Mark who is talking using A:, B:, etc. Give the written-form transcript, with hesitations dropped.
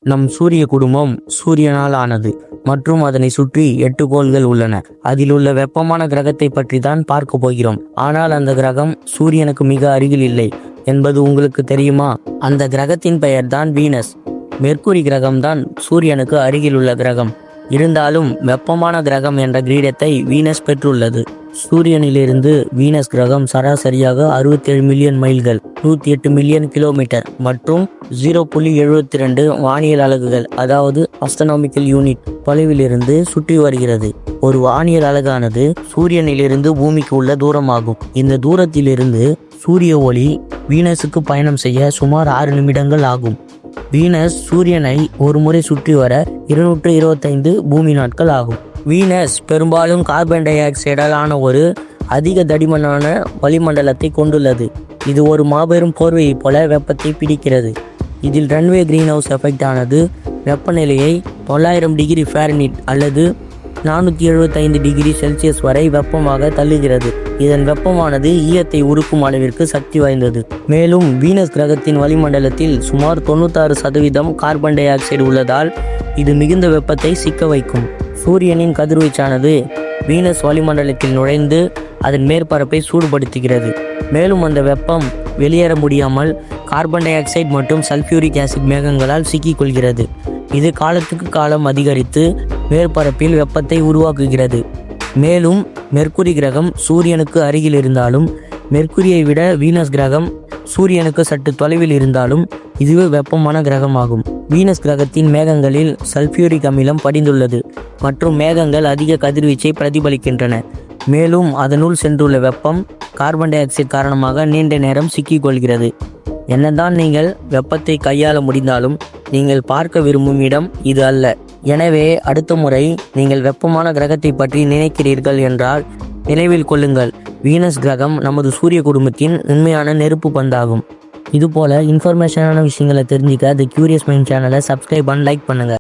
A: நம் சூரிய குடும்பம் சூரியனால் ஆனது மற்றும் அதனை சுற்றி 8 கோள்கள் உள்ளன. அதில் உள்ள வெப்பமான கிரகத்தை பற்றி தான் பார்க்க போகிறோம். ஆனால் அந்த கிரகம் சூரியனுக்கு மிக அருகில் இல்லை என்பது உங்களுக்கு தெரியுமா? அந்த கிரகத்தின் பெயர் தான் வீனஸ். மெர்க்குரி கிரகம்தான் சூரியனுக்கு அருகில் உள்ள கிரகம். இருந்தாலும் வெப்பமான கிரகம் என்ற கிரீடத்தை வீனஸ் பெற்றுள்ளது. சூரியனிலிருந்து வீனஸ் கிரகம் சராசரியாக 67 மில்லியன் மைல்கள் 108 மில்லியன் கிலோமீட்டர் மற்றும் 0.72 வானியல் அலகுகள் அதாவது அஸ்ட்ரோனாமிக்கல் யூனிட் தொலைவிலிருந்து சுற்றி வருகிறது. ஒரு வானியல் அலகானது சூரியனிலிருந்து பூமிக்கு உள்ள தூரமாகும். இந்த தூரத்திலிருந்து சூரிய ஒளி வீனஸுக்கு பயணம் செய்ய சுமார் 6 நிமிடங்கள் ஆகும். வீனஸ் சூரியனை ஒரு முறை சுற்றி வர 225 பூமி நாட்கள் ஆகும். வீனஸ் பெரும்பாலும் கார்பன் டை ஆக்சைடால் ஆன ஒரு அதிக தடிமனான வளிமண்டலத்தை கொண்டுள்ளது. இது ஒரு மாபெரும் போர்வையைப் போல வெப்பத்தை பிடிக்கிறது. இதில் ரன்வே கிரீன் ஹவுஸ் எஃபெக்ட் ஆனது வெப்பநிலையை 900 டிகிரி ஃபாரன்ஹீட் அல்லது 475 டிகிரி செல்சியஸ் வரை வெப்பமாக தள்ளுகிறது. இதன் வெப்பமானது ஈயத்தை உருக்கும் அளவிற்கு சக்தி வாய்ந்தது. மேலும் வீனஸ் கிரகத்தின் வளிமண்டலத்தில் சுமார் 96% கார்பன் டை ஆக்சைடு உள்ளதால் இது மிகுந்த வெப்பத்தை சிக்க வைக்கும். சூரியனின் கதிர்வீச்சானது வீனஸ் வளிமண்டலத்தில் நுழைந்து அதன் மேற்பரப்பை சூடுபடுத்துகிறது. மேலும் அந்த வெப்பம் வெளியேற முடியாமல் கார்பன் டை ஆக்சைடு மற்றும் சல்ஃபியூரிக் ஆசிட் மேகங்களால் சிக்கிக்கொள்கிறது. இது காலத்துக்கு காலம் அதிகரித்து மேற்பரப்பில் வெப்பத்தை உருவாக்குகிறது. மேலும் மெர்க்குரி கிரகம் சூரியனுக்கு அருகில் இருந்தாலும் மெர்க்குரியை விட வீனஸ் கிரகம் சூரியனுக்கு சற்று தொலைவில் இருந்தாலும் இதுவே வெப்பமான கிரகமாகும். வீனஸ் கிரகத்தின் மேகங்களில் சல்ஃபியூரிக் அமிலம் படிந்துள்ளது மற்றும் மேகங்கள் அதிக கதிர்வீச்சை பிரதிபலிக்கின்றன. மேலும் அதனுள் சென்றுள்ள வெப்பம் கார்பன் டை ஆக்சைடு காரணமாக நீண்ட நேரம் சிக்கிக்கொள்கிறது. என்னதான் நீங்கள் வெப்பத்தை கையாள முடிந்தாலும் நீங்கள் பார்க்க விரும்பும் இடம் இது அல்ல. எனவே அடுத்த முறை நீங்கள் வெப்பமான கிரகத்தை பற்றி நினைக்கிறீர்கள் என்றால் நினைவில் கொள்ளுங்கள், வீனஸ் கிரகம் நமது சூரிய குடும்பத்தின் உண்மையான நெருப்பு பந்தாகும். இதுபோல இன்ஃபர்மேஷனான விஷயங்களை தெரிஞ்சுக்க தி கியூரியஸ் மைண்ட் சேனலை சப்ஸ்கிரைப் பண்ணி லைக் பண்ணுங்கள்.